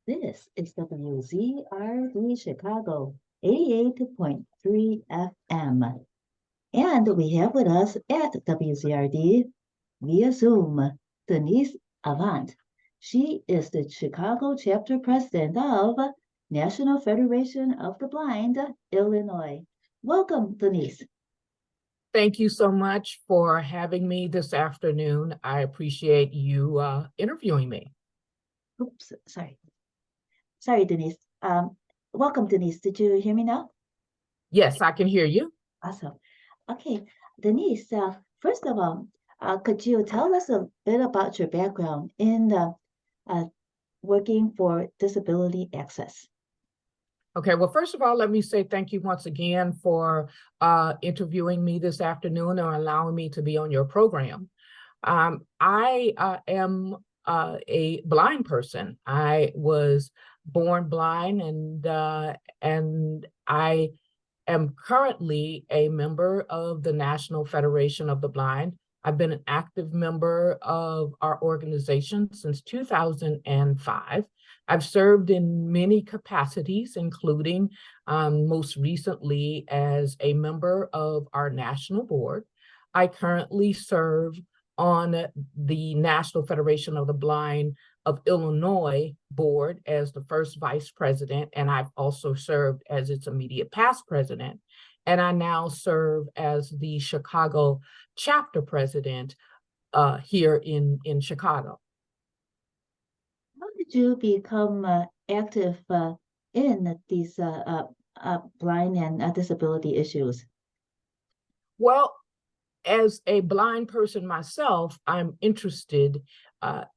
This is WZRD Chicago 88.3 FM. And we have with us at WZRD via Zoom, Denise Avant. She is the Chicago chapter president of National Federation of the Blind, Illinois. Welcome, Denise. Thank you so much for having me this afternoon. I appreciate you interviewing me. Oops, sorry. Sorry, Denise. Welcome, Denise. Did you hear me now? Yes, I can hear you. Awesome. Okay, Denise, first of all, could you tell us a bit about your background in working for disability access? Okay, well, first of all, let me say thank you once again for interviewing me this afternoon and allowing me to be on your program. I am a blind person. I was born blind, and I am currently a member of the National Federation of the Blind. I've been an active member of our organization since 2005. I've served in many capacities, including most recently as a member of our national board. I currently serve on the National Federation of the Blind of Illinois board as the first vice president, and I've also served as its immediate past president. And I now serve as the Chicago chapter president here in Chicago. How did you become active in these blind and disability issues? Well, as a blind person myself, I'm interested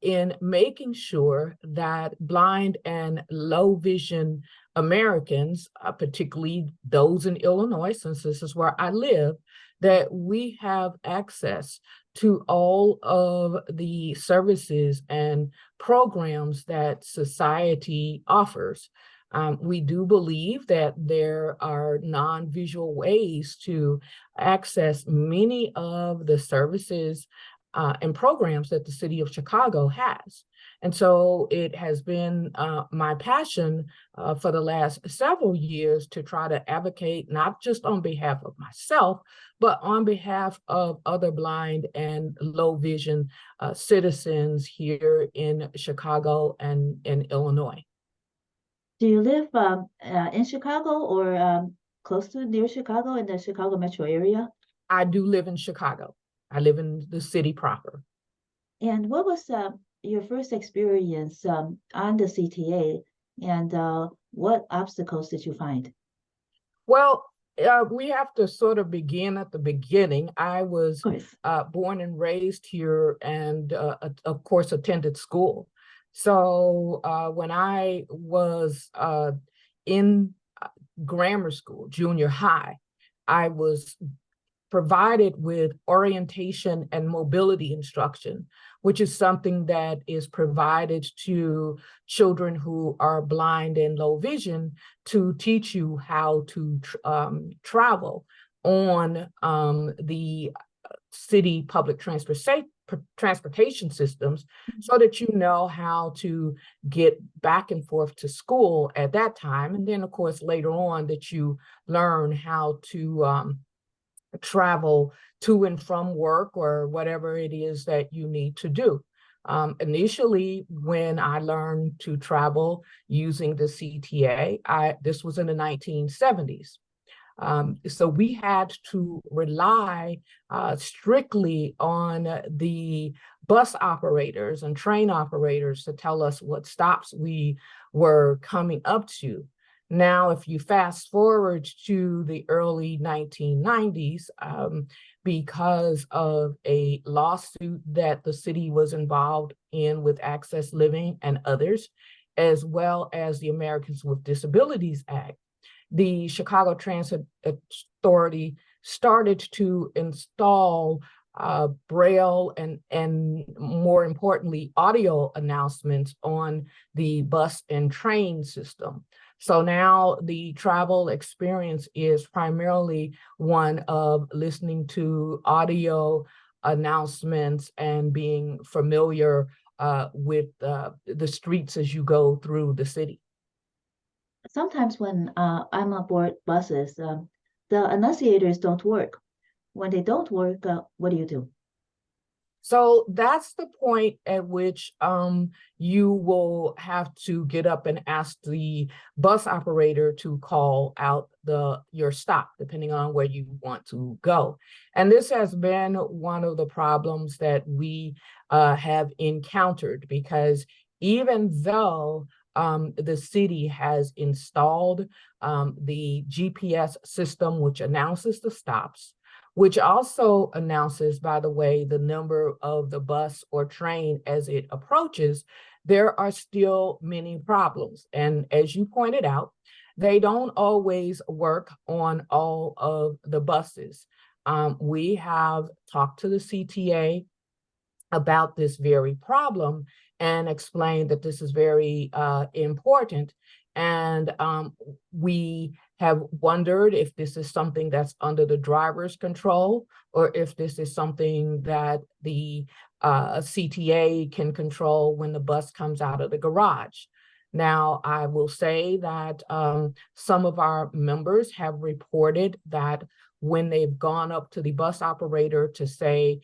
in making sure that blind and low vision Americans, particularly those in Illinois, since this is where I live, that we have access to all of the services and programs that society offers. We do believe that there are non-visual ways to access many of the services and programs that the city of Chicago has. And so it has been my passion for the last several years to try to advocate, not just on behalf of myself, but on behalf of other blind and low vision citizens here in Chicago and in Illinois. Do you live in Chicago or close to near Chicago in the Chicago metro area? I do live in Chicago. I live in the city proper. And what was your first experience on the CTA, and what obstacles did you find? Well, we have to sort of begin at the beginning. I was born and raised here and, of course, attended school. So when I was in grammar school, junior high, I was provided with orientation and mobility instruction, which is something that is provided to children who are blind and low vision to teach you how to travel on the city public transportation systems, so that you know how to get back and forth to school at that time. And then, of course, later on that you learn how to travel to and from work or whatever it is that you need to do. Initially, when I learned to travel using the CTA, this was in the 1970s. So we had to rely strictly on the bus operators and train operators to tell us what stops we were coming up to. Now, if you fast forward to the early 1990s, because of a lawsuit that the city was involved in with Access Living and others, as well as the Americans with Disabilities Act, the Chicago Transit Authority started to install Braille and more importantly, audio announcements on the bus and train system. So now the travel experience is primarily one of listening to audio announcements and being familiar with the streets as you go through the city. Sometimes when I'm aboard buses, the annunciators don't work. When they don't work, what do you do? So that's the point at which you will have to get up and ask the bus operator to call out your stop, depending on where you want to go. And this has been one of the problems that we have encountered, because even though the city has installed the GPS system, which announces the stops, which also announces, by the way, the number of the bus or train as it approaches, there are still many problems. And as you pointed out, they don't always work on all of the buses. We have talked to the CTA about this very problem and explained that this is very important. And we have wondered if this is something that's under the driver's control, or if this is something that the CTA can control when the bus comes out of the garage. Now, I will say that some of our members have reported that when they've gone up to the bus operator to say,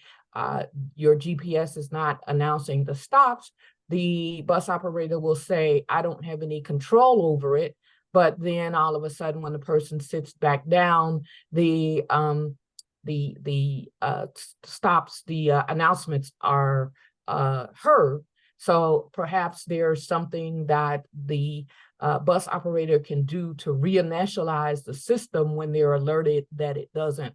your GPS is not announcing the stops, the bus operator will say, I don't have any control over it. But then all of a sudden, when the person sits back down, the stops, the announcements are heard. So perhaps there's something that the bus operator can do to reinitialize the system when they're alerted that it doesn't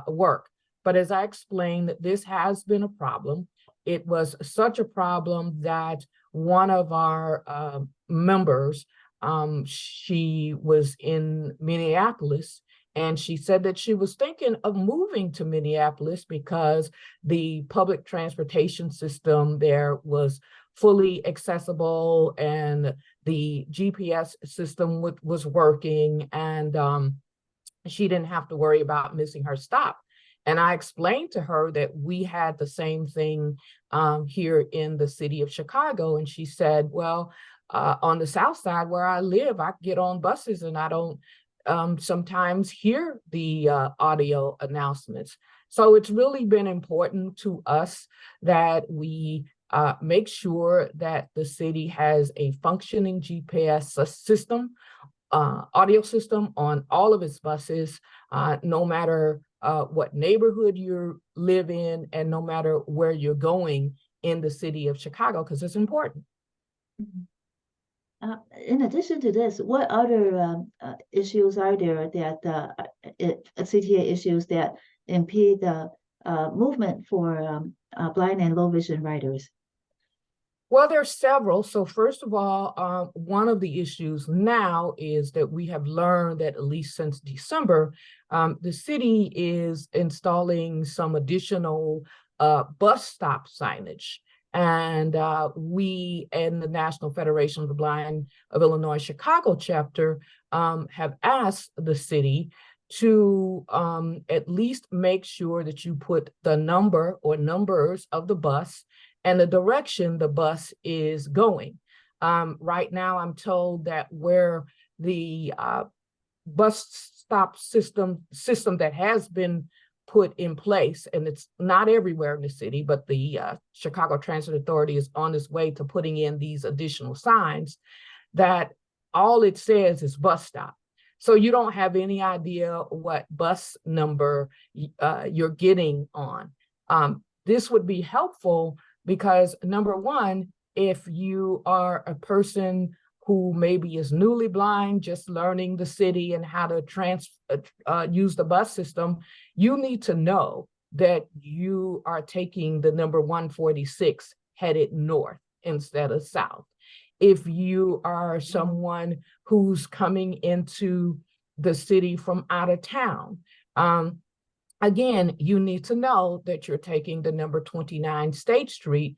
work. But as I explained, this has been a problem. It was such a problem that one of our members, she was in Minneapolis, and she said that she was thinking of moving to Minneapolis because the public transportation system there was fully accessible and the GPS system was working, and she didn't have to worry about missing her stop. And I explained to her that we had the same thing here in the city of Chicago. And she said, well, on the South Side where I live, I get on buses and I don't sometimes hear the audio announcements. So it's really been important to us that we make sure that the city has a functioning GPS system, audio system on all of its buses, no matter what neighborhood you live in and no matter where you're going in the city of Chicago, because it's important. In addition to this, what other issues are there that CTA issues that impede the movement for blind and low vision riders? Well, there's several. So first of all, one of the issues now is that we have learned that at least since December, the city is installing some additional bus stop signage. And we and the National Federation of the Blind of Illinois Chicago chapter have asked the city to at least make sure that you put the number or numbers of the bus and the direction the bus is going. Right now, I'm told that where the bus stop system that has been put in place, and it's not everywhere in the city, but the Chicago Transit Authority is on its way to putting in these additional signs, that all it says is bus stop. So you don't have any idea what bus number you're getting on. This would be helpful because, number one, if you are a person who maybe is newly blind, just learning the city and how to use the bus system, you need to know that you are taking the number 146 headed north instead of south. If you are someone who's coming into the city from out of town, again, you need to know that you're taking the number 29 State Street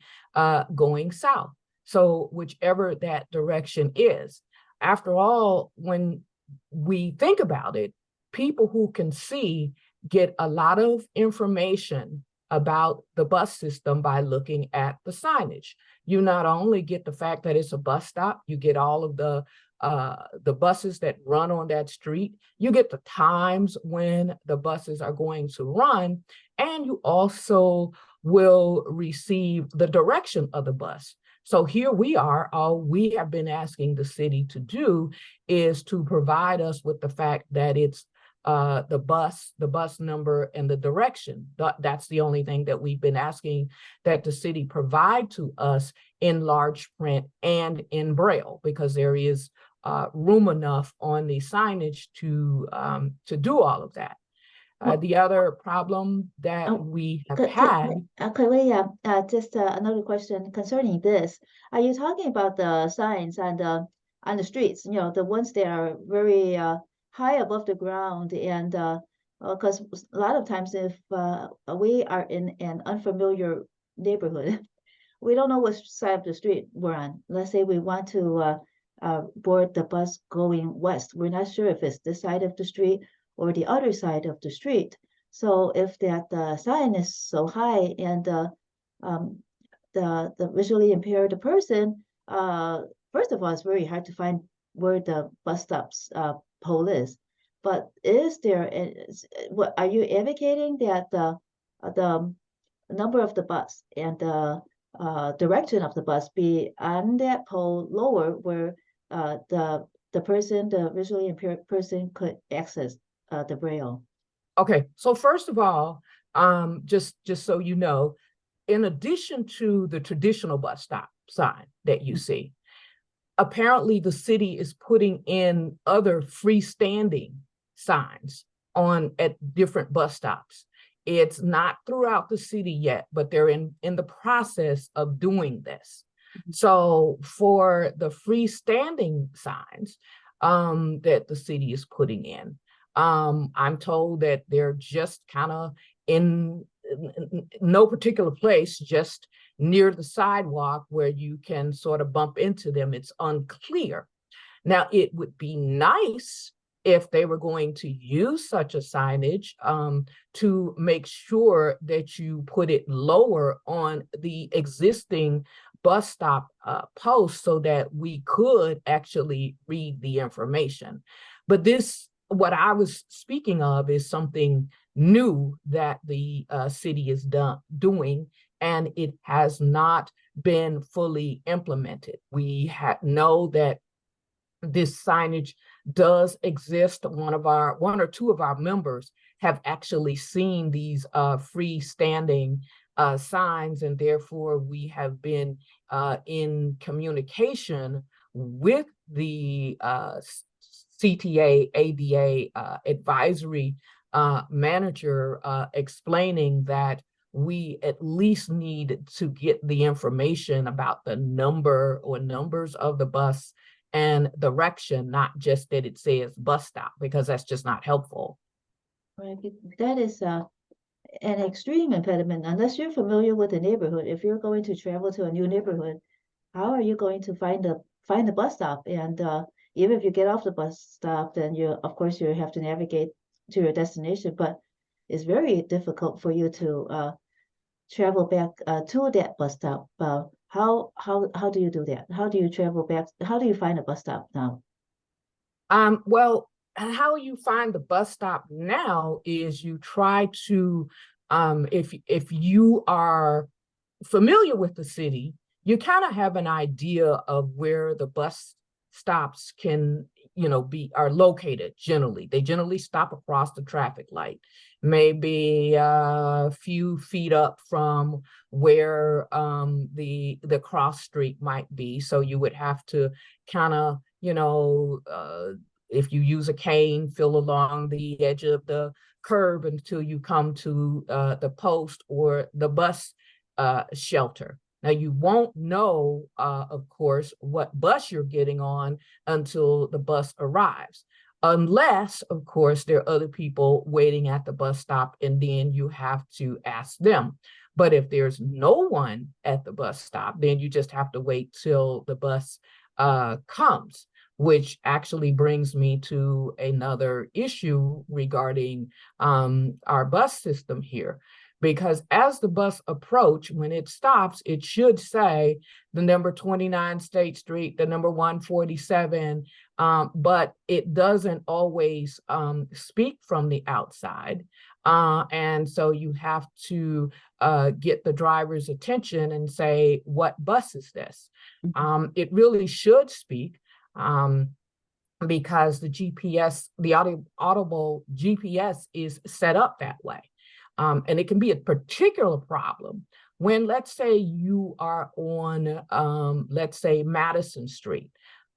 going south. So whichever that direction is. After all, when we think about it, people who can see get a lot of information about the bus system by looking at the signage. You not only get the fact that it's a bus stop, you get all of the buses that run on that street, you get the times when the buses are going to run, and you also will receive the direction of the bus. So here we are, all we have been asking the city to do is to provide us with the fact that it's the bus number, and the direction. That's the only thing that we've been asking that the city provide to us in large print and in Braille, because there is room enough on the signage to do all of that. The other problem that we have had. Could we just another question concerning this? Are you talking about the signs on the streets? You know, the ones that are very high above the ground, and because a lot of times if we are in an unfamiliar neighborhood, we don't know which side of the street we're on. Let's say we want to board the bus going west. We're not sure if it's this side of the street or the other side of the street. So if that sign is so high, and the visually impaired person, first of all, it's very hard to find where the bus stop's pole is. But is there, what are you advocating that the number of the bus and the direction of the bus be on that pole lower, where the person, the visually impaired person, could access the Braille? Okay, so first of all, just so you know, in addition to the traditional bus stop sign that you see, apparently the city is putting in other freestanding signs at different bus stops. It's not throughout the city yet, but they're in the process of doing this. So for the freestanding signs that the city is putting in, I'm told that they're just kind of in no particular place, just near the sidewalk where you can sort of bump into them. It's unclear. Now, it would be nice if they were going to use such a signage to make sure that you put it lower on the existing bus stop post so that we could actually read the information. But what I was speaking of is something new that the city is doing, and it has not been fully implemented. We know that this signage does exist. One or two of our members have actually seen these freestanding signs, and therefore we have been in communication with the CTA ADA Advisory Manager, explaining that we at least need to get the information about the number or numbers of the bus and direction, not just that it says bus stop, because that's just not helpful. Right, that is an extreme impediment unless you're familiar with the neighborhood. If you're going to travel to a new neighborhood, how are you going to find the bus stop? And even if you get off the bus stop, then of course you have to navigate to your destination, but it's very difficult for you to travel back to that bus stop. How do you do that? How do you travel back? How do you find a bus stop now? Well, how you find the bus stop now is you try to, if you are familiar with the city, you kind of have an idea of where the bus stops can, are located. They generally stop across the traffic light, maybe a few feet up from where the cross street might be. So you would have to kind of, if you use a cane, feel along the edge of the curb until you come to the post or the bus shelter. Now, you won't know, of course, what bus you're getting on until the bus arrives, unless, of course, there are other people waiting at the bus stop, and then you have to ask them. But if there's no one at the bus stop, then you just have to wait till the bus comes, which actually brings me to another issue regarding our bus system here. because as the bus approach, when it stops, it should say the number 29 State Street, the number 147, but it doesn't always speak from the outside. And so you have to get the driver's attention and say, what bus is this? It really should speak. Because the GPS, the audible GPS is set up that way. And it can be a particular problem when, let's say, you are on, let's say, Madison Street,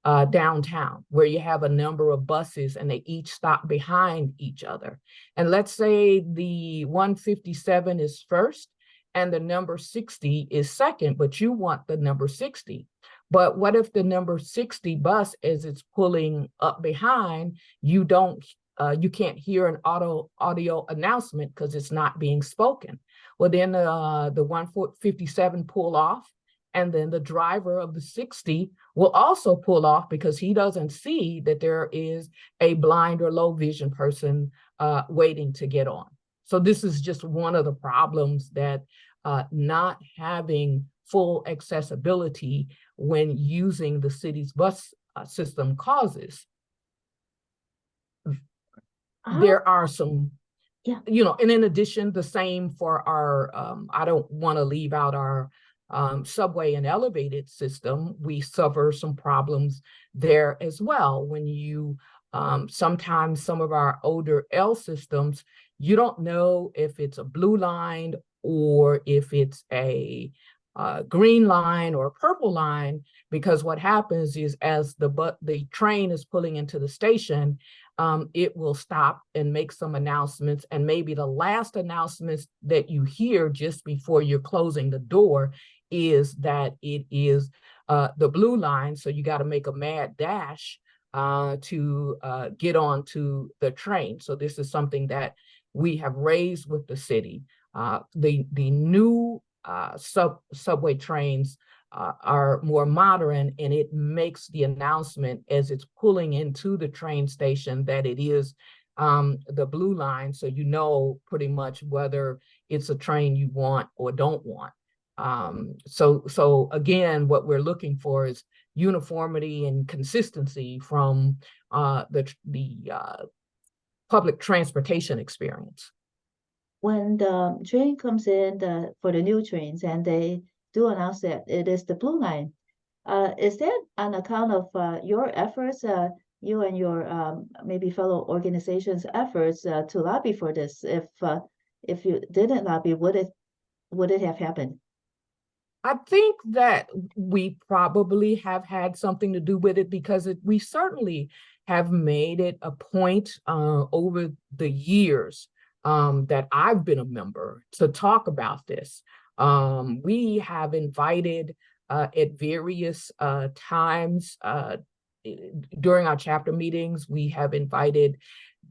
downtown, where you have a number of buses and they each stop behind each other. And let's say the 157 is first and the number 60 is second, but you want the number 60. But what if the number 60 bus, as it's pulling up behind, you can't hear an audio announcement because it's not being spoken. Well, then the 157 pull off, and then the driver of the 60 will also pull off because he doesn't see that there is a blind or low vision person waiting to get on. So this is just one of the problems that not having full accessibility when using the city's bus system causes. There are some, you know, and in addition, the same for our, I don't want to leave out our subway and elevated system. We suffer some problems there as well. When you, sometimes some of our older L systems, you don't know if it's a blue line or if it's a green line or a purple line, because what happens is as the train is pulling into the station, it will stop and make some announcements, and maybe the last announcements that you hear just before you're closing the door is that it is the blue line, so you got to make a mad dash to get onto the train. So this is something that we have raised with the city. The new subway trains are more modern, and it makes the announcement as it's pulling into the train station that it is the blue line, so you know pretty much whether it's a train you want or don't want. So again, what we're looking for is uniformity and consistency from the public transportation experience. When the train comes in for the new trains and they do announce that it is the blue line, is that on account of your efforts, you and your maybe fellow organizations' efforts to lobby for this? If you didn't lobby, would it have happened? I think that we probably have had something to do with it, because we certainly have made it a point over the years that I've been a member to talk about this. We have invited at various times during our chapter meetings, we have invited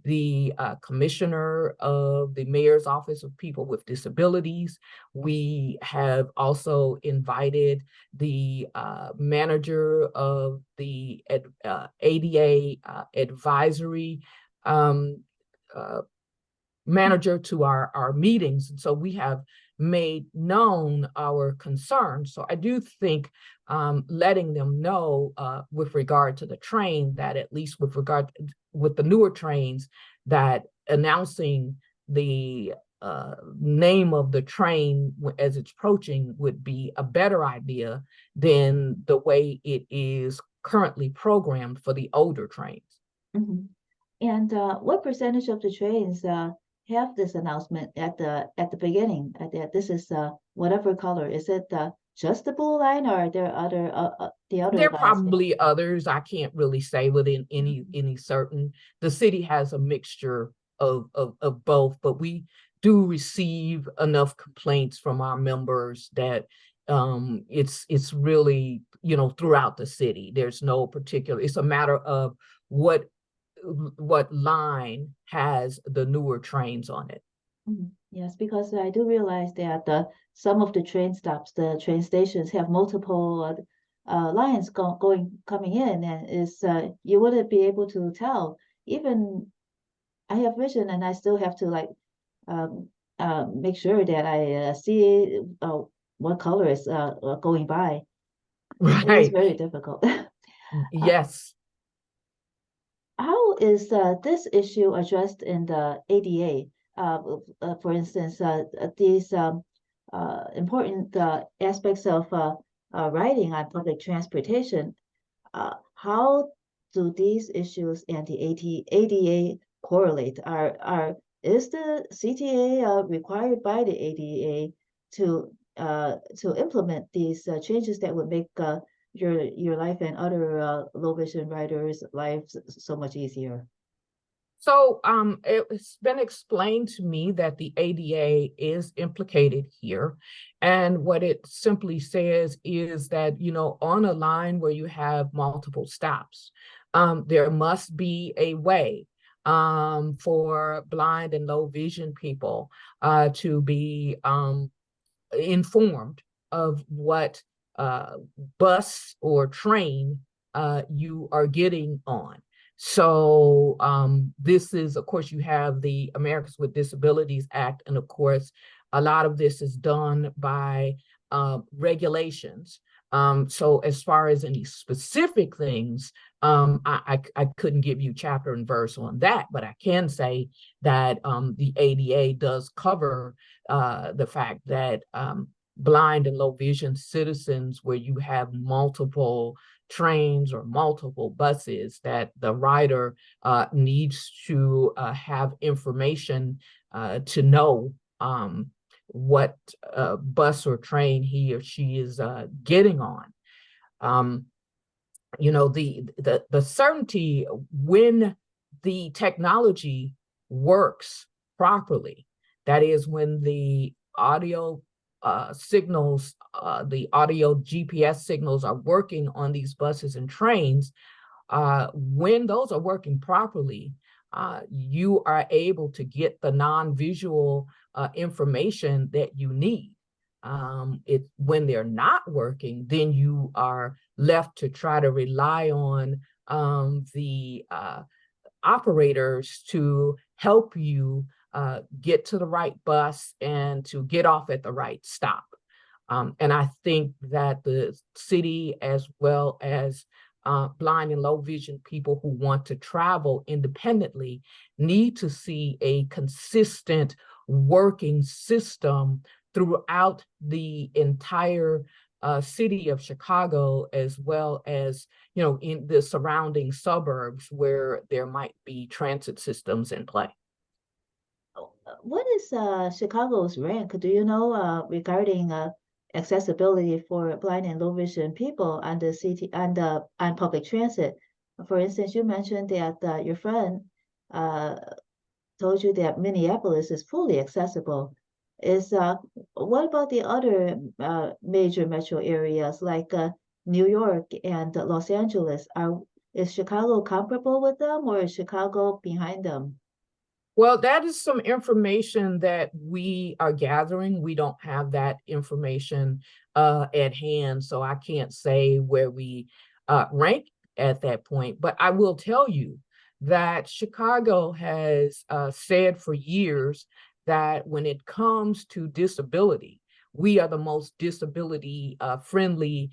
the commissioner of the mayor's office of people with disabilities. We have also invited the manager of the ADA Advisory manager to our meetings. And so we have made known our concerns. So I do think letting them know with regard to the train, that at least with the newer trains, that announcing the name of the train as it's approaching would be a better idea than the way it is currently programmed for the older trains. Mm-hmm. And what percentage of the trains have this announcement at the beginning that this is whatever color? Is it just the blue line, or are there other the other There are lines? probably others. I can't really say within any certain. The city has a mixture of both, but we do receive enough complaints from our members that it's really, you know, throughout the city. There's no particular, it's a matter of what line has the newer trains on it. Mm-hmm. Yes, because I do realize that some of the train stops, the train stations have multiple lines coming in, and you wouldn't be able to tell. Even I have vision, and I still have to make sure that I see what color is going by. It is Right. very difficult. Yes. How is this issue addressed in the ADA? For instance, these important aspects of riding on public transportation. How do these issues and the ADA correlate? Is the CTA required by the ADA to implement these changes that would make your life and other low vision riders' lives so much easier? So it's been explained to me that the ADA is implicated here. And what it simply says is that, on a line where you have multiple stops, there must be a way for blind and low vision people to be informed of what bus or train you are getting on. So this is, of course, you have the Americans with Disabilities Act, and of course, a lot of this is done by regulations. So as far as any specific things, I couldn't give you chapter and verse on that, but I can say that the ADA does cover the fact that blind and low vision citizens, where you have multiple trains or multiple buses, that the rider needs to have information to know what bus or train he or she is getting on. The certainty when the technology works properly, that is when the audio signals, the audio GPS signals are working on these buses and trains, when those are working properly, you are able to get the non-visual information that you need. When they're not working, then you are left to try to rely on the operators to help you get to the right bus and to get off at the right stop. And I think that the city, as well as blind and low vision people who want to travel independently, need to see a consistent working system throughout the entire city of Chicago, as well as, in the surrounding suburbs where there might be transit systems in play. What is Chicago's rank? Do you know regarding accessibility for blind and low vision people on the city on public transit? For instance, you mentioned that your friend uh, told you that Minneapolis is fully accessible. Is what about the other major metro areas like New York and Los Angeles? Is Chicago comparable with them, or is Chicago behind them? Well, that is some information that we are gathering. We don't have that information at hand, so I can't say where we rank at that point. But I will tell you that Chicago has said for years that when it comes to disability, we are the most disability friendly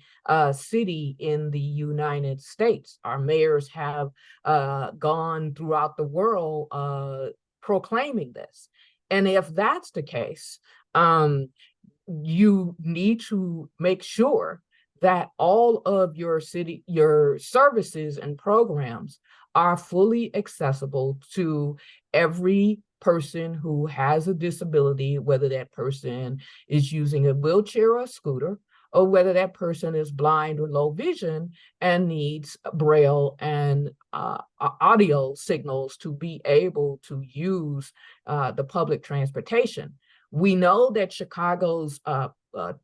city in the United States. Our mayors have gone throughout the world proclaiming this. And if that's the case, you need to make sure that all of your services and programs are fully accessible to every person who has a disability, whether that person is using a wheelchair or a scooter, or whether that person is blind or low vision and needs Braille and audio signals to be able to use the public transportation. We know that Chicago's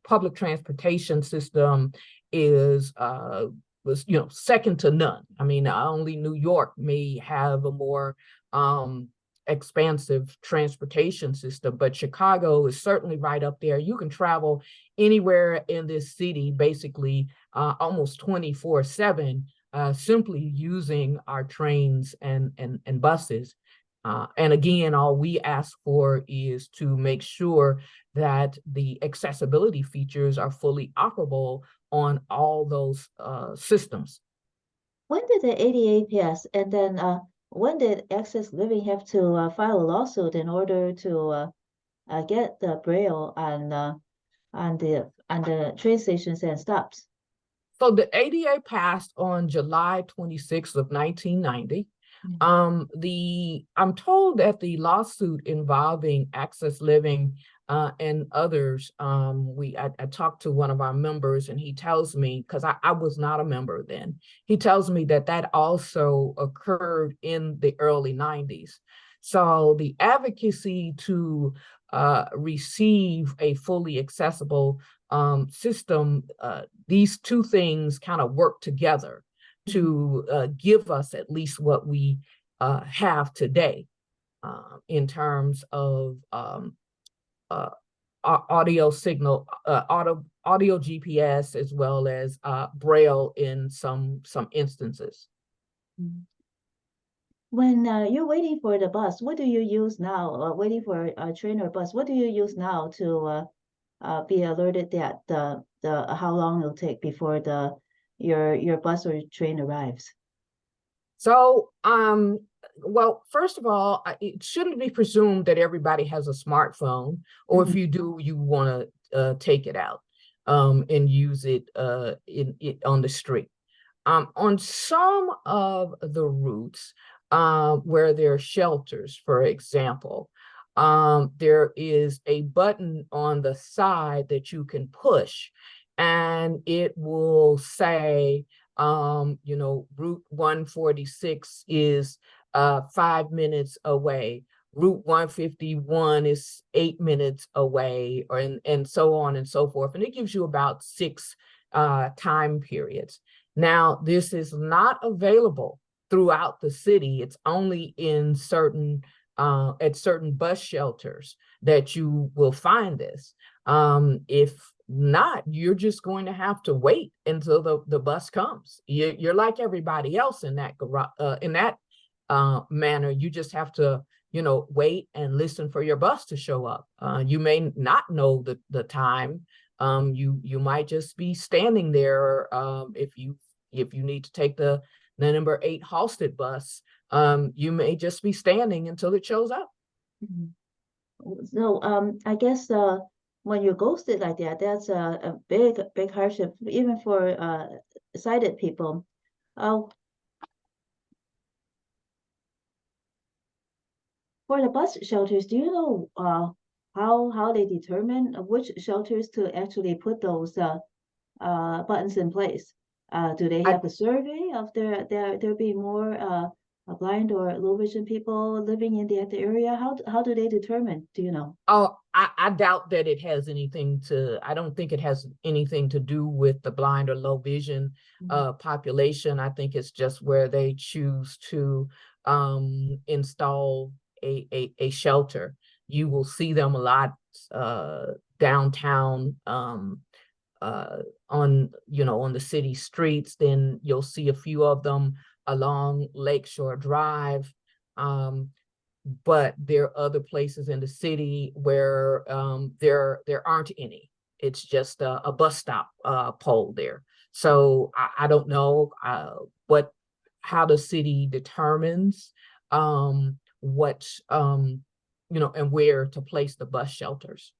public transportation system was second to none. I mean, only New York may have a more expansive transportation system, but Chicago is certainly right up there. You can travel anywhere in this city, basically almost 24/7, simply using our trains and buses. And again, all we ask for is to make sure that the accessibility features are fully operable on all those systems. When did the ADA pass? And then when did Access Living have to file a lawsuit in order to get the Braille on the train stations and stops? So the ADA passed on July 26th of 1990. I'm told that the lawsuit involving Access Living and others, I talked to one of our members, and he tells me, because I was not a member then, he tells me that that also occurred in the early 90s. So the advocacy to receive a fully accessible system, these two things kind of work together to give us at least what we have today in terms of audio signal, audio GPS, as well as Braille in some instances. When you're waiting for the bus, what do you use now? Waiting for a train or bus, what do you use now to be alerted that the how long it'll take before your bus or train arrives? So, well, first of all, it shouldn't be presumed that everybody has a smartphone, or if you do, you want to take it out and use it on the street. On some of the routes where there are shelters, for example, there is a button on the side that you can push, and it will say, Route 146 is 5 minutes away. Route 151 is 8 minutes away, and so on and so forth. And it gives you about 6 time periods. Now, this is not available throughout the city. It's only in certain at certain bus shelters that you will find this. If not, you're just going to have to wait until the bus comes. You're like everybody else in that manner. You just have to, wait and listen for your bus to show up. You may not know the time. You might just be standing there if you need to take the number 8 Halsted bus. You may just be standing until it shows up. So I guess when you're ghosted like that, that's a big hardship, even for sighted people. For the bus shelters, do you know how they determine which shelters to actually put those buttons in place? Do they have a survey of there be more blind or low vision people living in the area? How do they determine? Do you know? Oh, I doubt that it has anything I don't think it has anything to do with the blind or low vision population. I think it's just where they choose to install a shelter. You will see them a lot downtown on the city streets. Then you'll see a few of them along Lakeshore Drive. But there are other places in the city where there aren't any. It's just a bus stop pole there. So I don't know how the city determines what and where to place the bus shelters.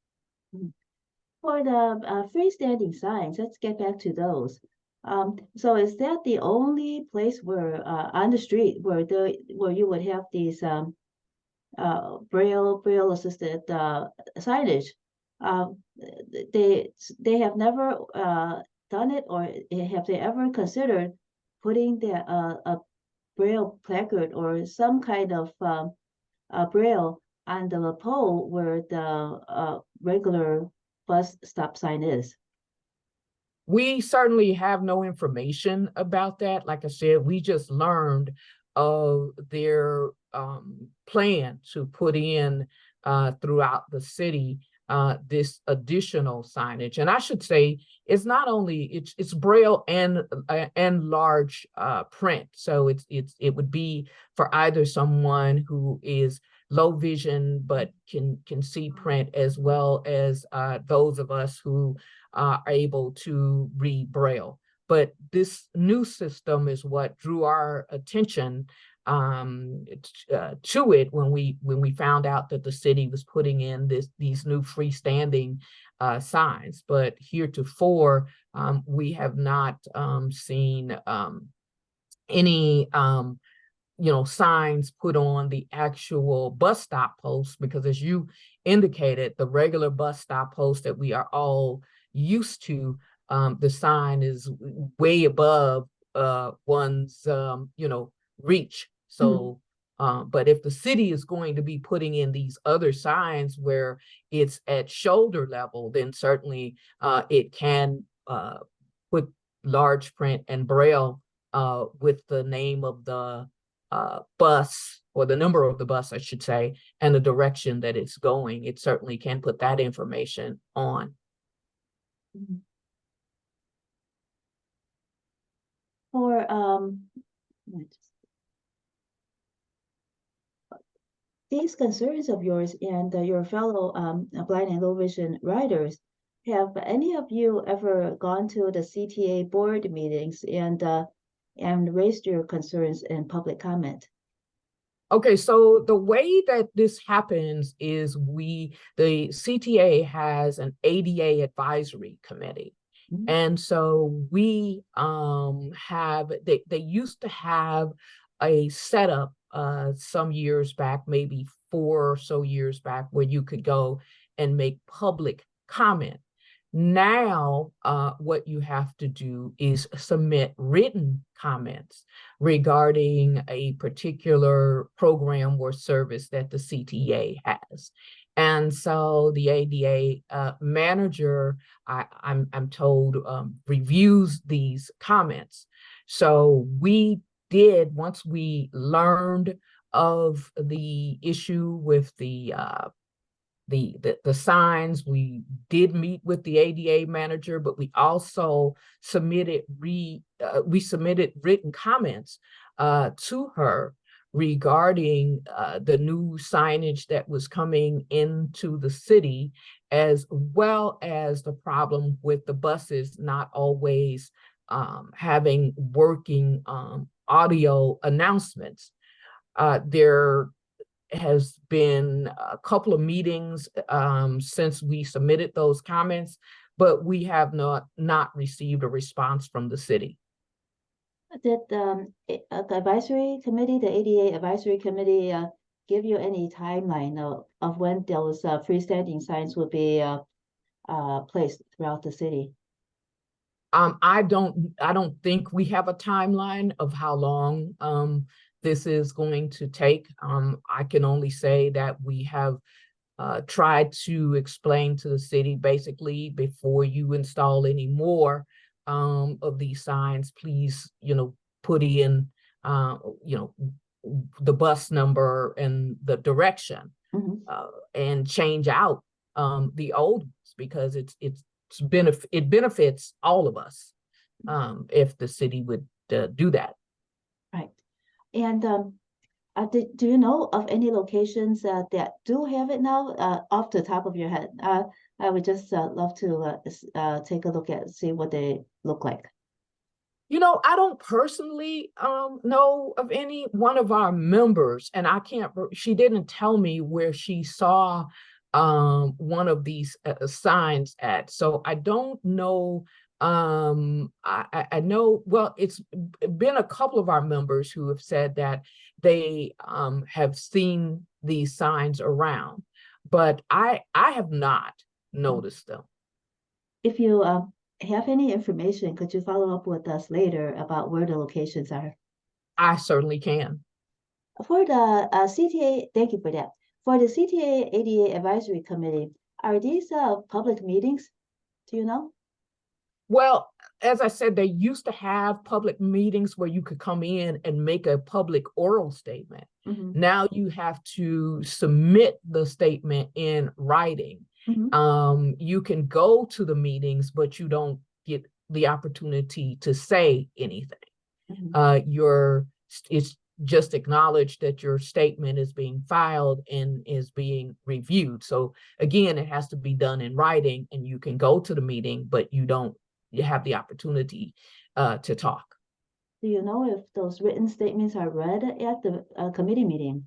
For the freestanding signs, let's get back to those. So is that the only place where on the street where you would have these Braille assisted signage? They have never done it, or have they ever considered putting a Braille placard or some kind of Braille on the pole where the regular bus stop sign is? We certainly have no information about that. Like I said, we just learned of their plan to put in throughout the city this additional signage. And I should say, it's not only it's Braille and large print. So it would be for either someone who is low vision but can see print, as well as those of us who are able to read Braille. But this new system is what drew our attention to it when we found out that the city was putting in these new freestanding signs. But heretofore, we have not seen any signs put on the actual bus stop posts, because as you indicated, the regular bus stop post that we are all used to, the sign is way above one's reach. So but if the city is going to be putting in these other signs where it's at shoulder level, then certainly it can put large print and Braille with the name of the bus, or the number of the bus, I should say, and the direction that it's going. It certainly can put that information on. For these concerns of yours and your fellow blind and low vision riders, have any of you ever gone to the CTA board meetings and raised your concerns in public comment? Okay, so the way that this happens is the CTA has an ADA Advisory Committee. And so we they used to have a setup some years back, maybe 4 or so years back, where you could go and make public comment. Now, what you have to do is submit written comments regarding a particular program or service that the CTA has. And so the ADA manager, I'm told, reviews these comments. So we did, once we learned of the issue with the signs, we did meet with the ADA manager, but we also submitted written comments to her regarding the new signage that was coming into the city, as well as the problem with the buses not always having working audio announcements. There has been a couple of meetings since we submitted those comments, but we have not received a response from the city. Did the advisory committee, the ADA advisory committee, give you any timeline of when those freestanding signs will be placed throughout the city? I don't think we have a timeline of how long this is going to take. I can only say that we have tried to explain to the city, basically, before you install any more of these signs, please, put in, the bus number and the direction, and change out the old ones, because it benefits all of us if the city would do that. Right. And do you know of any locations that do have it now, off the top of your head? I would just love to take a look see what they look like. I don't personally know of any. One of our members, and she didn't tell me where she saw one of these signs at, so I don't know. I know, well, it's been a couple of our members who have said that they have seen these signs around, but I have not noticed them. If you have any information, could you follow up with us later about where the locations are? I certainly can. For the CTA, thank you for that. For the CTA ADA Advisory Committee, are these public meetings? Do you know? Well, as I said, they used to have public meetings where you could come in and make a public oral statement. Now you have to submit the statement in writing. You can go to the meetings, but you don't get the opportunity to say anything. It's just acknowledged that your statement is being filed and is being reviewed. So again, it has to be done in writing, and you can go to the meeting, but you have the opportunity to talk. Do you know if those written statements are read at the committee meeting?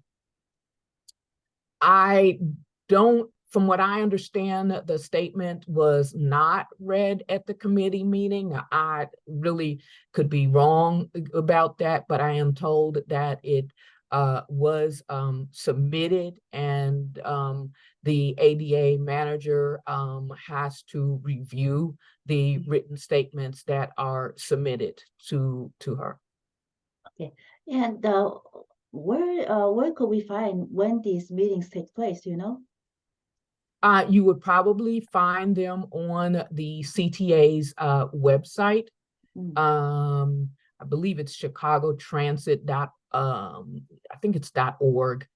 I don't, from what I understand, the statement was not read at the committee meeting. I really could be wrong about that, but I am told that it was submitted, and the ADA manager has to review the written statements that are submitted to her. Okay, and where could we find when these meetings take place? Do you know? You would probably find them on the CTA's website. I believe it's Chicago Transit I think it's .org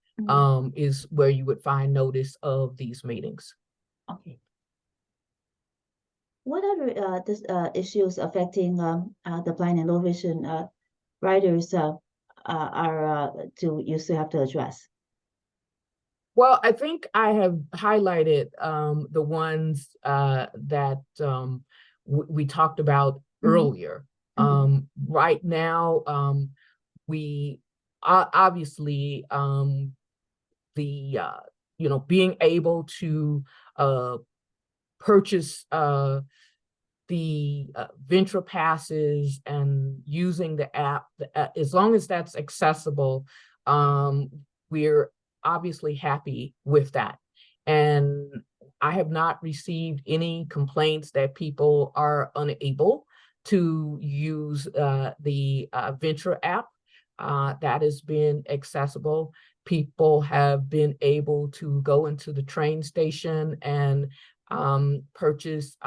is where you would find notice of these meetings. Okay. What other issues affecting the blind and low vision riders you still have to address? Well, I think I have highlighted the ones that we talked about earlier. Right now, we obviously being able to purchase the Venture passes and using the app, as long as that's accessible, we're obviously happy with that. And I have not received any complaints that people are unable to use the Venture app. That has been accessible. People have been able to go into the train station and purchase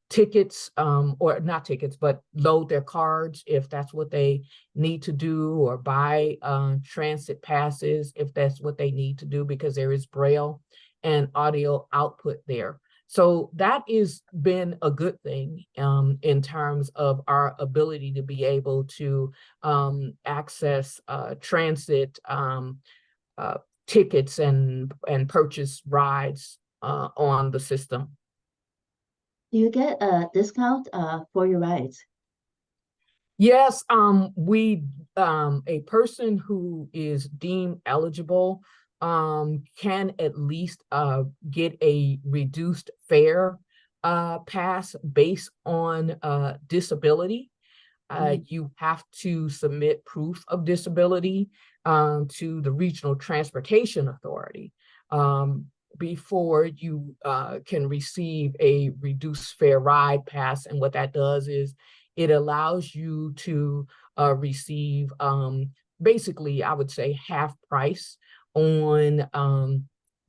tickets, or not tickets, but load their cards if that's what they need to do, or buy transit passes if that's what they need to do, because there is Braille and audio output there. So that has been a good thing in terms of our ability to be able to access transit tickets and purchase rides on the system. Do you get a discount for your rides? Yes, a person who is deemed eligible can at least get a reduced fare pass based on disability. You have to submit proof of disability to the Regional Transportation Authority before you can receive a reduced fare ride pass. And what that does is it allows you to receive basically, I would say, half price on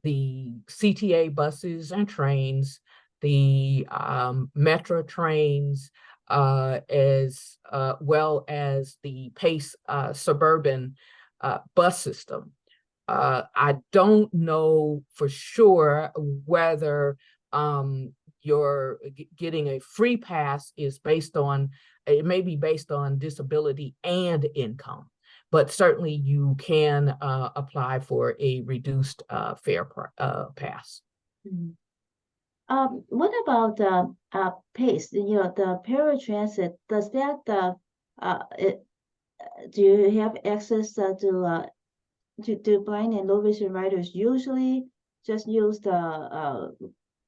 the CTA buses and trains, the Metro trains, as well as the PACE suburban bus system. I don't know for sure whether you're getting a free pass is based on, it may be based on disability and income, but certainly you can apply for a reduced fare pass. What about PACE? You know, the paratransit. Does that do you have access to blind and low vision riders usually just use the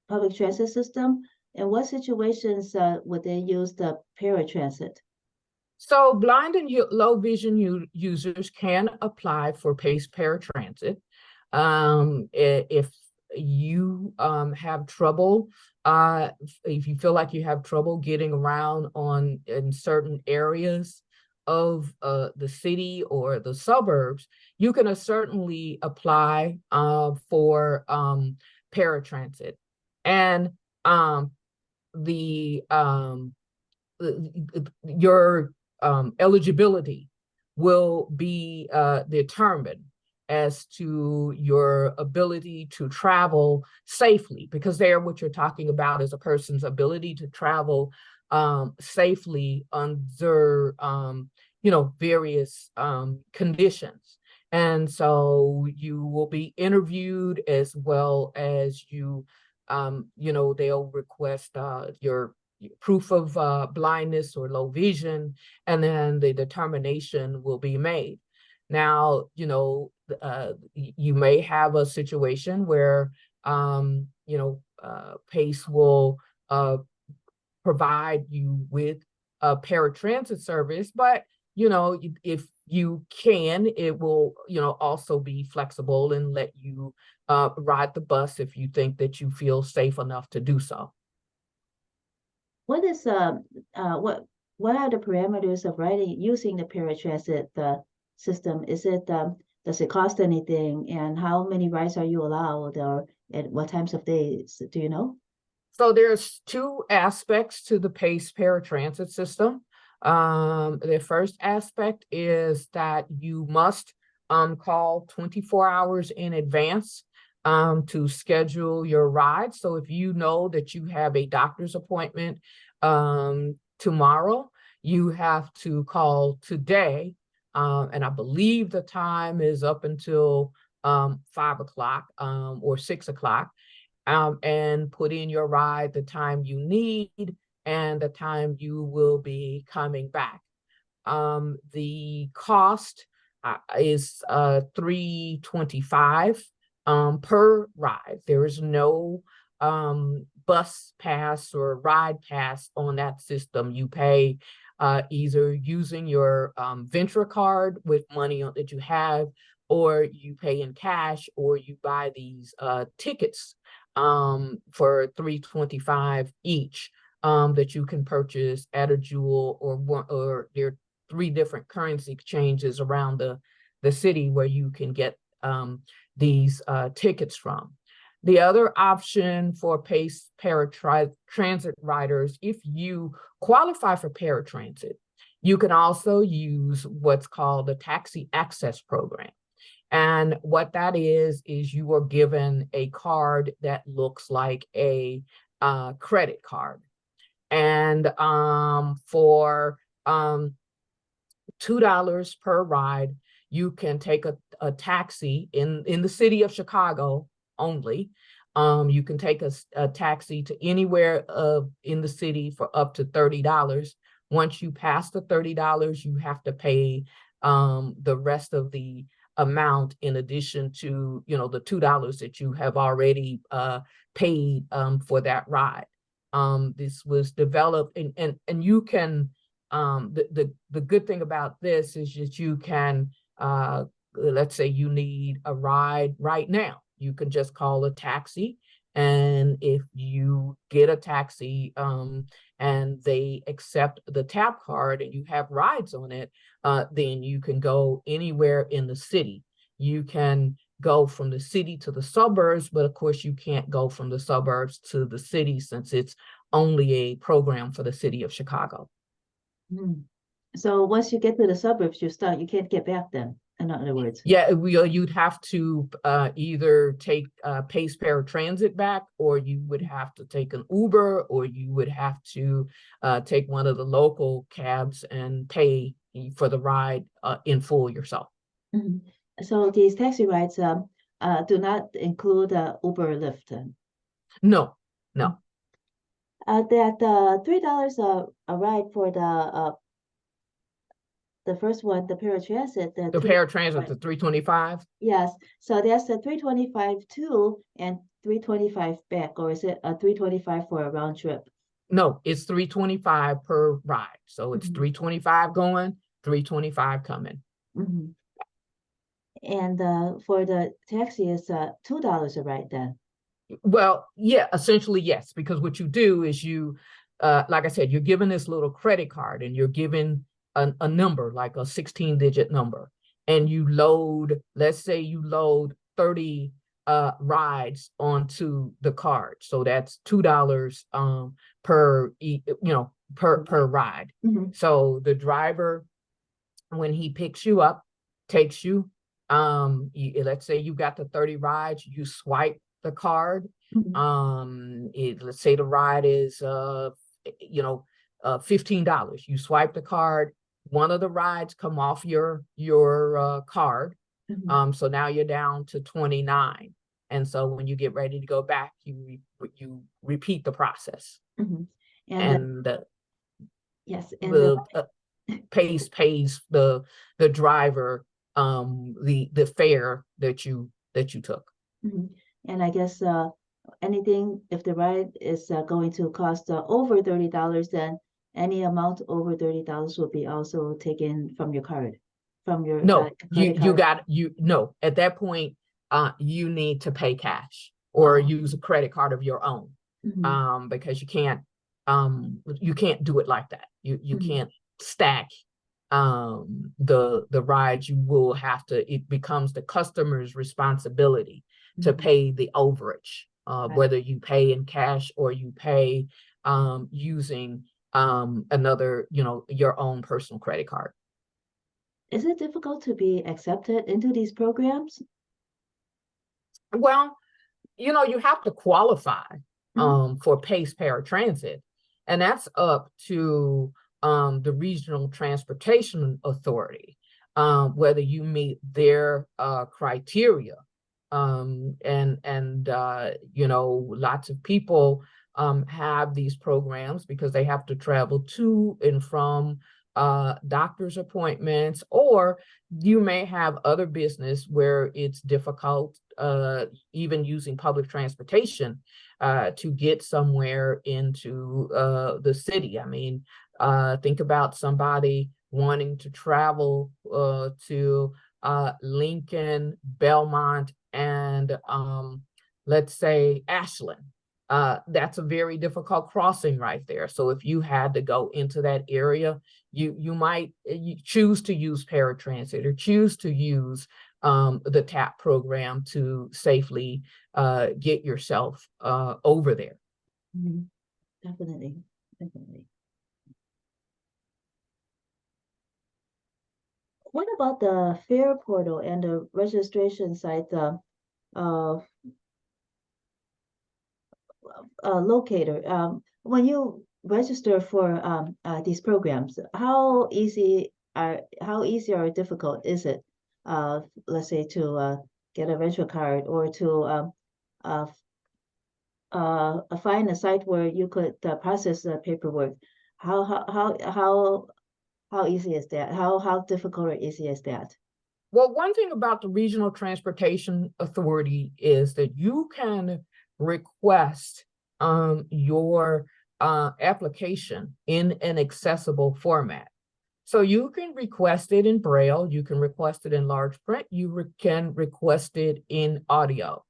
public transit system? In what situations would they use the paratransit? So blind and low vision users can apply for PACE paratransit. If you have trouble, if you feel like you have trouble getting around in certain areas of the city or the suburbs, you can certainly apply for paratransit. And your eligibility will be determined as to your ability to travel safely, because there what you're talking about is a person's ability to travel safely under various conditions. And so you will be interviewed, as well as they'll request your proof of blindness or low vision, and then the determination will be made. Now, you may have a situation where, PACE will provide you with a paratransit service, but, if you can, it will, also be flexible and let you ride the bus if you think that you feel safe enough to do so. What is what are the parameters of riding using the paratransit system? Is it does it cost anything, and how many rides are you allowed, or at what times of days? Do you know? So there's two aspects to the PACE paratransit system. The first aspect is that you must call 24 hours in advance to schedule your ride. So if you know that you have a doctor's appointment tomorrow, you have to call today. And I believe the time is up until 5 o'clock or 6 o'clock, and put in your ride, the time you need, and the time you will be coming back. The cost is $325 per ride. There is no bus pass or ride pass on that system. You pay either using your Venture card with money that you have, or you pay in cash, or you buy these tickets for $325 each, that you can purchase at a Jewel or there are 3 different currency exchanges around the city where you can get these tickets from. The other option for PACE paratransit riders, if you qualify for paratransit, you can also use what's called the Taxi Access Program. And what that is you are given a card that looks like a credit card. And for $2 per ride, you can take a taxi in the city of Chicago only. You can take a taxi to anywhere in the city for up to $30. Once you pass the $30, you have to pay the rest of the amount in addition to the $2 that you have already paid for that ride. This was developed, and you can the good thing about this is that you can let's say you need a ride right now, you can just call a taxi, and if you get a taxi and they accept the tap card and you have rides on it, then you can go anywhere in the city. You can go from the city to the suburbs, but of course you can't go from the suburbs to the city since it's only a program for the city of Chicago. So once you get to the suburbs, you can't get back then, in other words. Yeah, you'd have to either take PACE paratransit back, or you would have to take an Uber, or you would have to take one of the local cabs and pay for the ride in full yourself. So these taxi rides do not include Uber or Lyft? No, no. That $3 a ride for the first one, the paratransit. The paratransit, the $325? Yes. So that's the $325 to and $325 back, or is it a $325 for a round trip? No, it's $325 per ride. So it's $325 going, $325 coming. And for the taxi, it's $2 a ride then. Well, yeah, essentially, yes, because what you do is you, like I said, you're given this little credit card, and you're given a number, like a 16-digit number, and you load, let's say you load 30 rides onto the card. So that's $2 per ride. So the driver, when he picks you up, takes you let's say you got the 30 rides, you swipe the card. Let's say the ride is $15. You swipe the card, one of the rides come off your card. So now you're down to 29. And so when you get ready to go back, you repeat the process. And yes, the pays the driver the fare that you took. And I guess anything, if the ride is going to cost over $30, then any amount over $30 will be also taken from your card, from your no card. No, at that point you need to pay cash or use a credit card of your own. Because you can't do it like that. You can't stack the rides. You will have to, it becomes the customer's responsibility to pay the overage, whether you pay in cash or you pay using another, your own personal credit card. Is it difficult to be accepted into these programs? Well, you have to qualify for PACE paratransit, and that's up to the Regional Transportation Authority, whether you meet their criteria. Lots of people have these programs because they have to travel to and from doctor's appointments, or you may have other business where it's difficult, even using public transportation, to get somewhere into the city. I mean, think about somebody wanting to travel to Lincoln, Belmont, and let's say Ashland. That's a very difficult crossing right there. So if you had to go into that area, you might choose to use paratransit or choose to use the TAP program to safely get yourself over there. Definitely. What about the fare portal and the registration site locator? When you register for these programs, how easy or difficult is it, let's say, to get a rental card or to find a site where you could process the paperwork? How easy is that? How difficult or easy is that? Well, one thing about the Regional Transportation Authority is that you can request your application in an accessible format. So you can request it in Braille, you can request it in large print, you can request it in audio.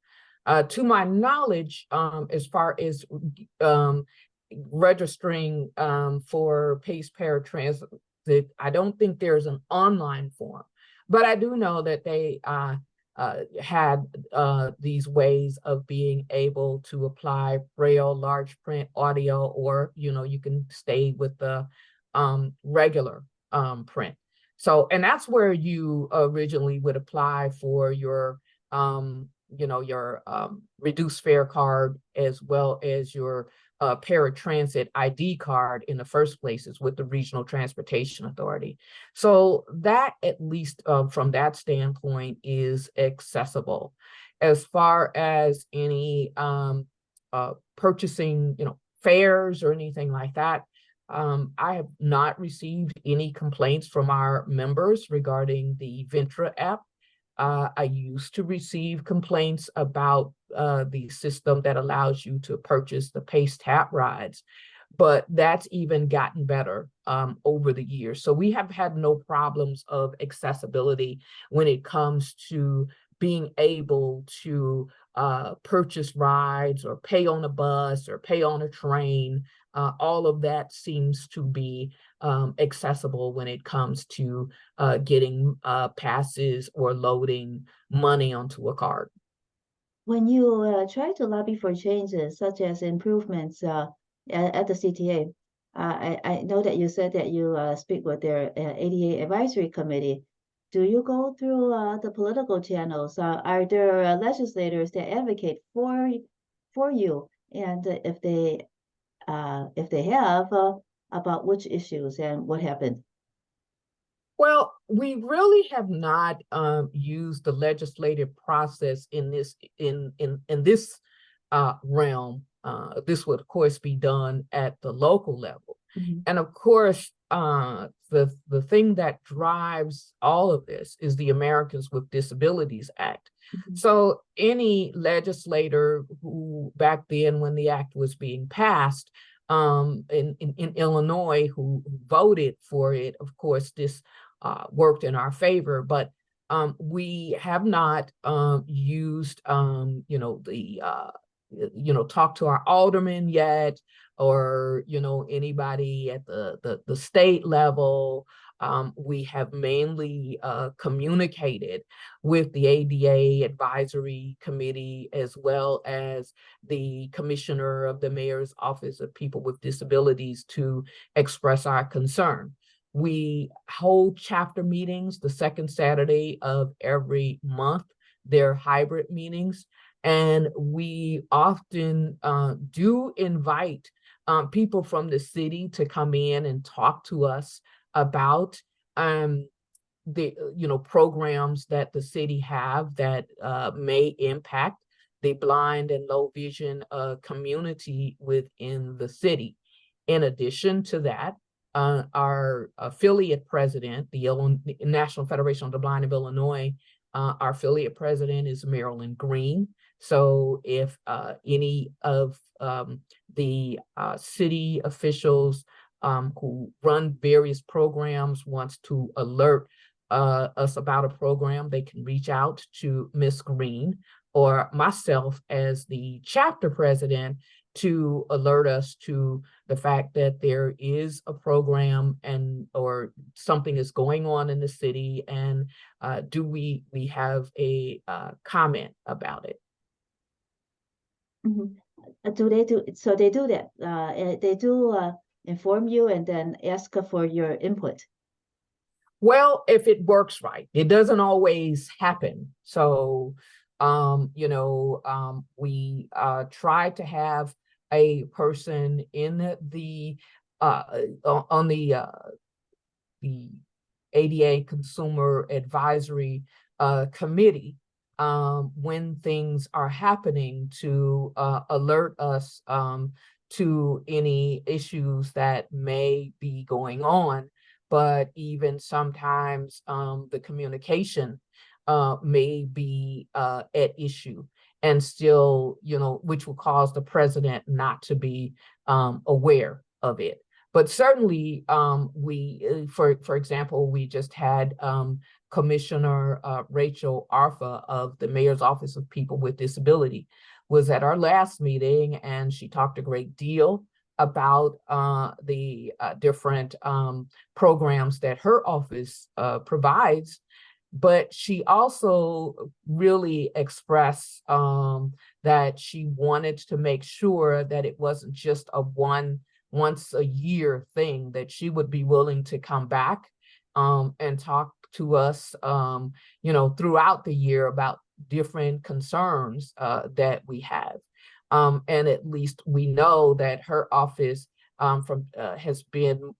To my knowledge, as far as registering for PACE paratransit, I don't think there's an online form, but I do know that they had these ways of being able to apply Braille, large print, audio, or you can stay with the regular print. So, and that's where you originally would apply for your reduced fare card, as well as your paratransit ID card in the first place, is with the Regional Transportation Authority. So that, at least from that standpoint, is accessible. As far as any purchasing, fares or anything like that, I have not received any complaints from our members regarding the Ventra app. I used to receive complaints about the system that allows you to purchase the PACE TAP rides, but that's even gotten better over the years. So we have had no problems of accessibility when it comes to being able to purchase rides or pay on a bus or pay on a train. All of that seems to be accessible when it comes to getting passes or loading money onto a card. When you try to lobby for changes, such as improvements at the CTA, I know that you said that you speak with their ADA Advisory Committee. do you go through the political channels? Are there legislators that advocate for you? And if they have, about which issues and what happened? Well, we really have not used the legislative process in this realm. This would, of course, be done at the local level. Mm-hmm. And of course, the thing that drives all of this is the Americans with Disabilities Act. Mm-hmm. So any legislator who back then when the act was being passed in Illinois who voted for it, of course, this worked in our favor, but we have not used, talk to our aldermen yet, or, anybody at the state level. We have mainly communicated with the ADA Advisory Committee, as well as the Commissioner of the Mayor's Office of People with Disabilities, to express our concern. We hold chapter meetings the second Saturday of every month. They're hybrid meetings. And we often do invite people from the city to come in and talk to us about the programs that the city have that may impact the blind and low vision community within the city. In addition to that, our affiliate president, the National Federation of the Blind of Illinois, our affiliate president is Marilyn Green. So if any of the city officials who run various programs wants to alert us about a program, they can reach out to Ms. Green or myself as the chapter president to alert us to the fact that there is a program or something is going on in the city, and do we have a comment about it. Mm-hmm. Do they do so? They do that. They do inform you and then ask for your input. Well, if it works right, it doesn't always happen. So, we try to have a person in the on the ADA Consumer Advisory Committee when things are happening to alert us to any issues that may be going on. But even sometimes the communication may be at issue, and still, which will cause the president not to be aware of it. But certainly, for example, we just had Commissioner Rachel Arfa of the Mayor's Office of People with Disability was at our last meeting, and she talked a great deal about the different programs that her office provides. But she also really expressed that she wanted to make sure that it wasn't just a once a year thing, that she would be willing to come back and talk to us, throughout the year about different concerns that we have. And at least we know that her office has been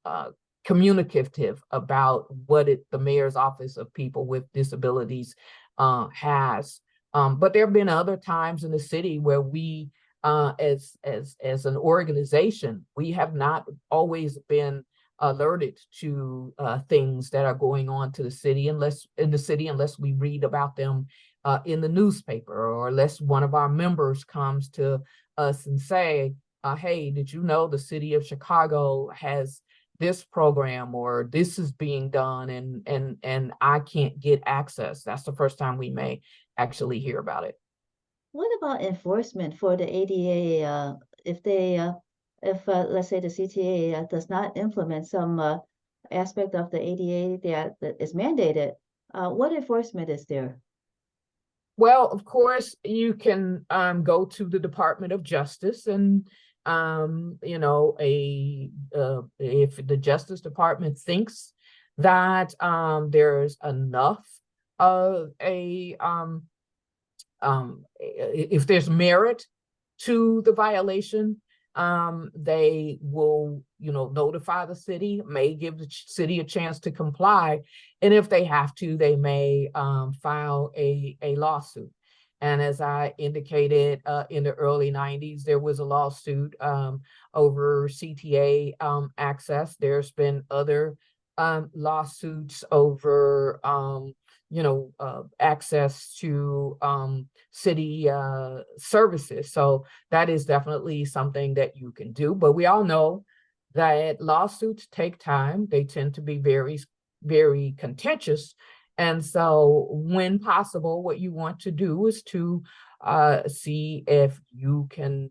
communicative about what the Mayor's Office of People with Disabilities has. But there have been other times in the city where we, as an organization, we have not always been alerted to things that are going on to the city unless we read about them in the newspaper, or unless one of our members comes to us and say, hey, did you know the city of Chicago has this program, or this is being done, and I can't get access. That's the first time we may actually hear about it. What about enforcement for the ADA? If let's say the CTA does not implement some aspect of the ADA that is mandated, what enforcement is there? Well, of course, you can go to the Department of Justice, and if the Justice Department thinks that there's enough of if there's merit to the violation, they will, notify the city, may give the city a chance to comply. And if they have to, they may file a lawsuit. And as I indicated, in the early 90s, there was a lawsuit over CTA access. There's been other lawsuits over access to city services. So that is definitely something that you can do. But we all know that lawsuits take time. They tend to be very, very contentious. And so when possible, what you want to do is to see if you can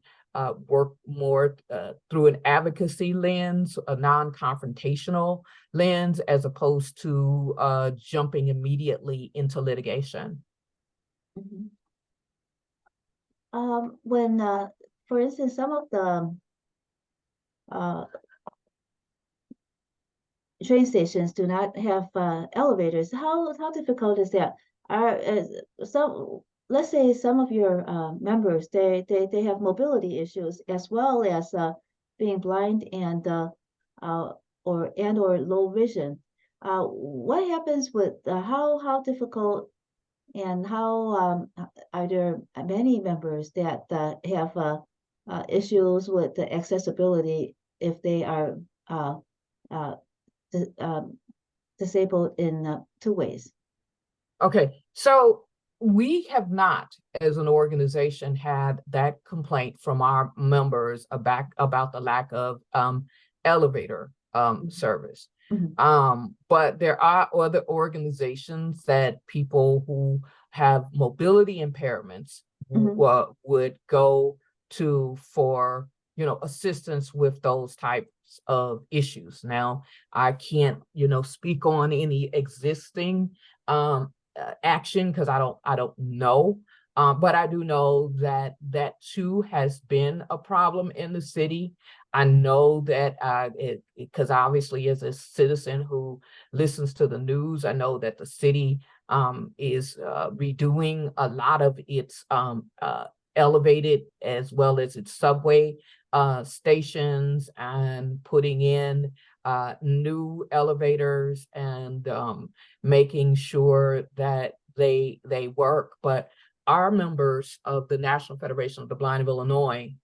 work more through an advocacy lens, a non-confrontational lens, as opposed to jumping immediately into litigation. Mm-hmm. When, for instance, some of the train stations do not have elevators, how difficult is that? Let's say some of your members, they have mobility issues as well as being blind and or low vision. What happens with how difficult and how are there many members that have issues with the accessibility if they are uh, disabled in 2 ways? Okay, so we have not, as an organization, had that complaint from our members about the lack of elevator service. Mm-hmm. But there are other organizations that people who have mobility impairments Mm-hmm. would go to for assistance with those types of issues. Now, I can't speak on any existing action because I don't know. But I do know that too has been a problem in the city. I know that because obviously as a citizen who listens to the news, I know that the city is redoing a lot of its elevated as well as its subway stations and putting in new elevators and making sure that they work. But our members of the National Federation of the Blind of Illinois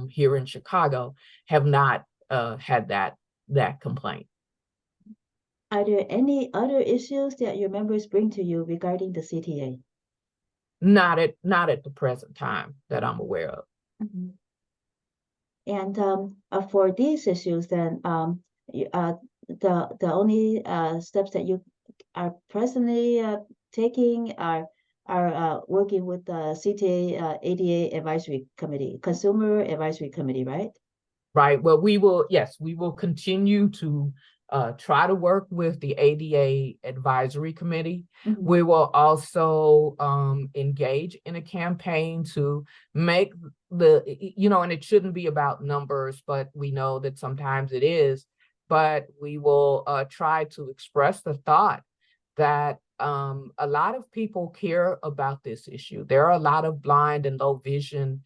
here in Chicago have not had that complaint. Are there any other issues that your members bring to you regarding the CTA? Not at the present time that I'm aware of. Mm-hmm. And for these issues, then the only steps that you are presently taking are working with the CTA ADA Advisory Committee, Consumer Advisory Committee, right? Right. Well, we will continue to try to work with the ADA Advisory Committee. Mm-hmm. We will also engage in a campaign to make and it shouldn't be about numbers, but we know that sometimes it is. But we will try to express the thought that a lot of people care about this issue. There are a lot of blind and low vision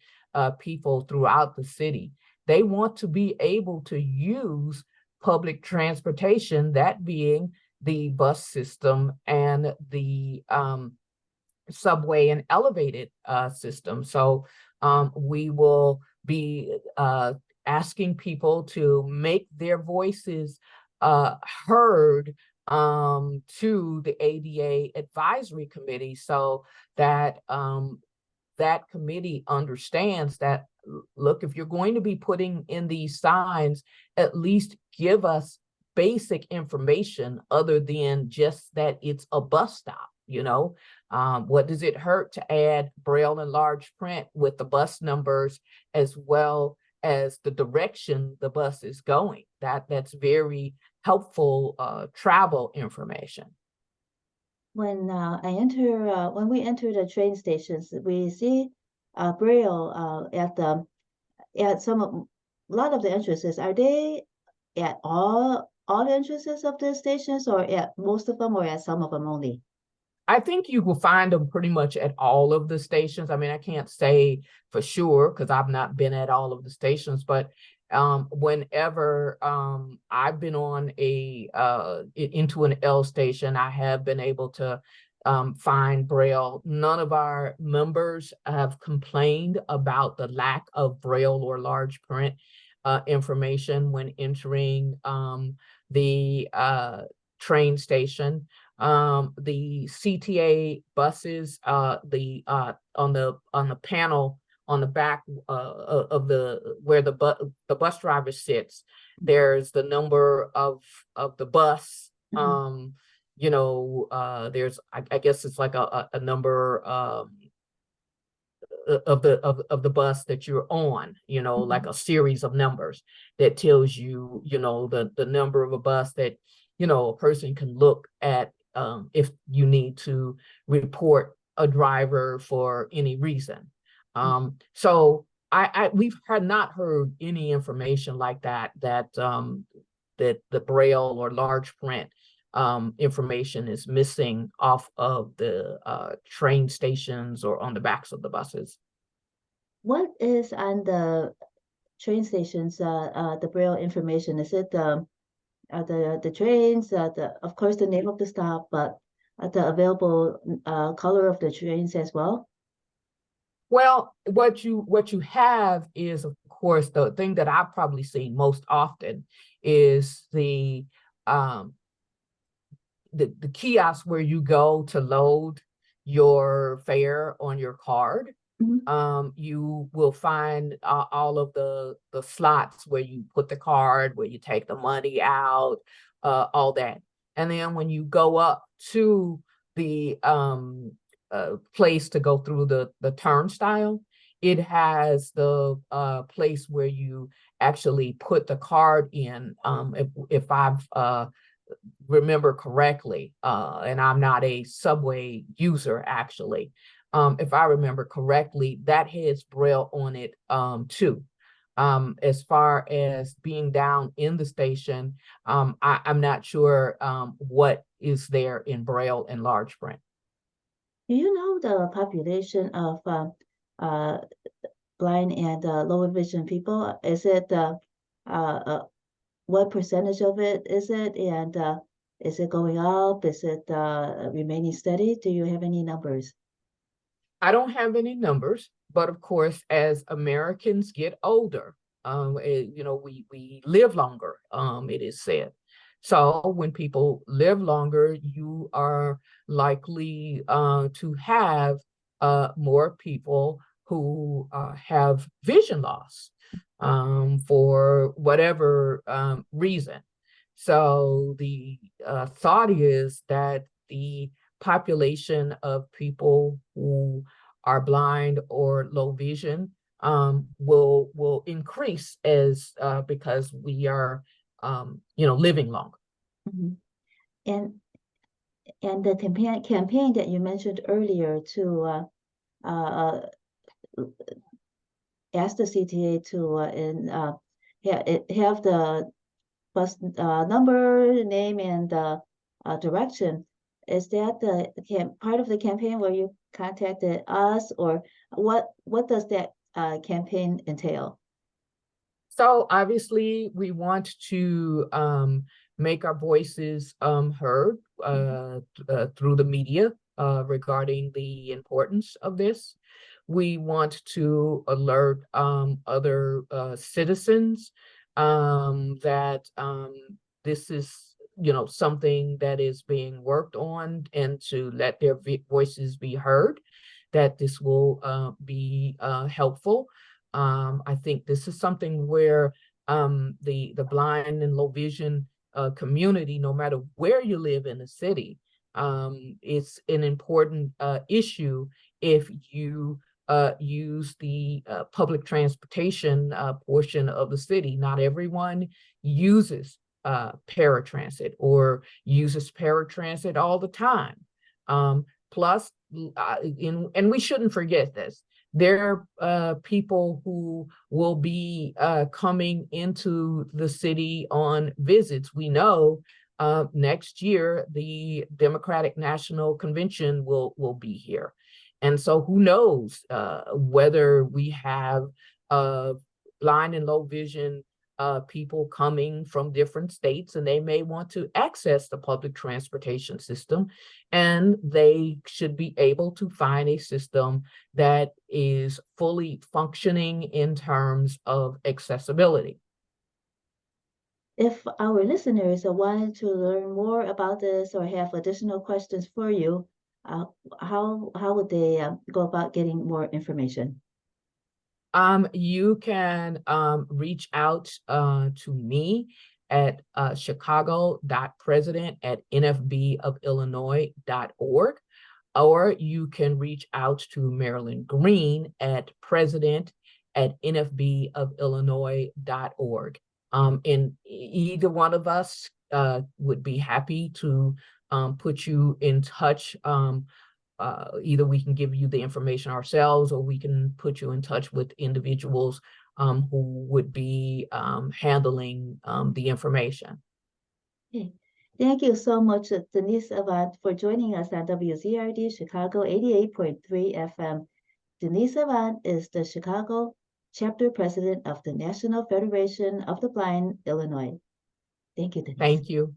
people throughout the city. They want to be able to use public transportation, that being the bus system and the subway and elevated system. So we will be asking people to make their voices heard to the ADA Advisory Committee so that that committee understands that, look, if you're going to be putting in these signs, at least give us basic information other than just that it's a bus stop. What does it hurt to add Braille and large print with the bus numbers as well as the direction the bus is going? That's very helpful travel information. When we enter the train stations, we see Braille at a lot of the entrances. Are they at all all the entrances of the stations, or at most of them, or at some of them only? I think you will find them pretty much at all of the stations. I mean, I can't say for sure because I've not been at all of the stations, but whenever I've been on into an L station, I have been able to find Braille. None of our members have complained about the lack of Braille or large print information when entering the train station. The CTA buses, on the panel on the back of where the bus driver sits, there's the number of the bus. You know, there's I guess it's like a number of the bus that you're on, you know, like a series of numbers that tells you, you know, the number of a bus that, you know, a person can look at if you need to report a driver for any reason. So we've not heard any information like that that the Braille or large print information is missing off of the train stations or on the backs of the buses. What is on the train stations, the Braille information? Is it the trains, of course the name of the stop, but the available color of the trains as well? Well, what you have is, of course, the thing that I've probably seen most often is the kiosk where you go to load your fare on your card. You will find all of the slots where you put the card, where you take the money out, all that. And then when you go up to the place to go through the turnstile, it has the place where you actually put the card in. If I've remember correctly, and I'm not a subway user actually. If I remember correctly, that has Braille on it too. As far as being down in the station, I'm not sure what is there in Braille and large print. Do you know the population of blind and lower vision people? Is it what percentage of it is it, and is it going up? Is it remaining steady? Do you have any numbers? I don't have any numbers, but of course, as Americans get older, you know, we live longer, it is said. So when people live longer, you are likely to have more people who have vision loss for whatever reason. So the thought is that the population of people who are blind or low vision will increase as because we are you know, living longer. And the campaign that you mentioned earlier to ask the CTA to have the bus number, name, and direction. Is that the part of the campaign where you contacted us, or what does that campaign entail? So obviously we want to make our voices heard through the media regarding the importance of this. We want to alert other citizens that this is, you know, something that is being worked on, and to let their voices be heard, that this will be helpful. I think this is something where the blind and low vision community, no matter where you live in the city, it's an important issue if you use the public transportation portion of the city. Not everyone uses paratransit or uses paratransit all the time. Plus, and we shouldn't forget this, They're people who will be coming into the city on visits. We know next year the Democratic National Convention will be here. And so who knows whether we have blind and low vision people coming from different states, and they may want to access the public transportation system, and they should be able to find a system that is fully functioning in terms of accessibility. If our listeners wanted to learn more about this or have additional questions for you, how would they go about getting more information? You can reach out to me at chicago.president@nfbofillinois.org, or you can reach out to Marilyn Green at president@nfbofillinois.org. And either one of us would be happy to put you in touch. Either we can give you the information ourselves, or we can put you in touch with individuals who would be handling the information. Okay. Thank you so much, Denise Avant, for joining us on WZRD Chicago 88.3 FM. Denise Avant is the Chicago chapter president of the National Federation of the Blind, Illinois. Thank you, Denise. Thank you.